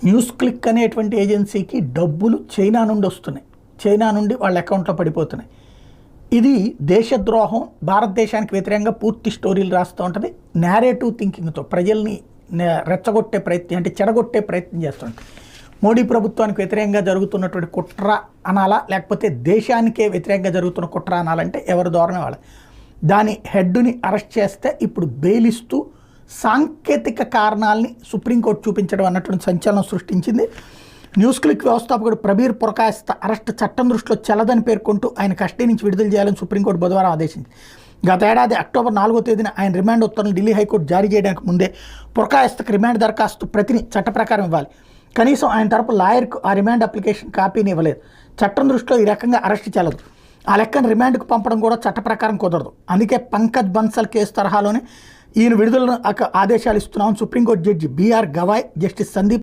News click అనేటువంటి ఏజెన్సీకి డబ్బులు చైనా నుండి వస్తున్నాయి. చైనా నుండి వాళ్ళ అకౌంట్లో పడిపోతున్నాయి. ఇది దేశద్రోహం, భారతదేశానికి వ్యతిరేకంగా పూర్తి స్టోరీలు రాస్తూ ఉంటుంది. నేరేటివ్ థింకింగ్తో ప్రజల్ని రెచ్చగొట్టే ప్రయత్నం, అంటే చెడగొట్టే ప్రయత్నం చేస్తుంది. మోడీ ప్రభుత్వానికి వ్యతిరేకంగా జరుగుతున్నటువంటి కుట్ర అనాలా, లేకపోతే దేశానికే వ్యతిరేకంగా జరుగుతున్న కుట్ర అనాలంటే ఎవరి ధోరణి వాళ్ళ. దాని హెడ్ని అరెస్ట్ చేస్తే ఇప్పుడు బెయిల్ ఇస్తూ సాంకేతిక కారణాలని సుప్రీంకోర్టు చూపించడం అన్నటువంటి సంచలనం సృష్టించింది. న్యూస్ క్లిక్ వ్యవస్థాపకుడు ప్రబీర్ పురకాయస్థ అరెస్ట్ చట్టం దృష్టిలో చెల్లదని పేర్కొంటూ ఆయన కస్టడీ నుంచి విడుదల చేయాలని సుప్రీంకోర్టు బుధవారం ఆదేశించింది. గత ఏడాది అక్టోబర్ 4వ తేదీన ఆయన రిమాండ్ ఉత్తర్వులు ఢిల్లీ హైకోర్టు జారీ చేయడానికి ముందే పురకాయస్థకు రిమాండ్ దరఖాస్తు ప్రతిని చట్ట ప్రకారం ఇవ్వాలి. కనీసం ఆయన తరపు లాయర్కు ఆ రిమాండ్ అప్లికేషన్ కాపీని ఇవ్వలేదు. చట్టం దృష్టిలో ఈ రకంగా అరెస్ట్ చెల్లదు. ఆ లెక్కను రిమాండ్కు పంపడం కూడా చట్ట ప్రకారం కుదరదు. అందుకే పంకజ్ బన్సల్ కేసు తరహాలోనే ఈయన విడుదలను ఆదేశాలు ఇస్తున్నామని Supreme Court judge B R Gavai, justice Sandeep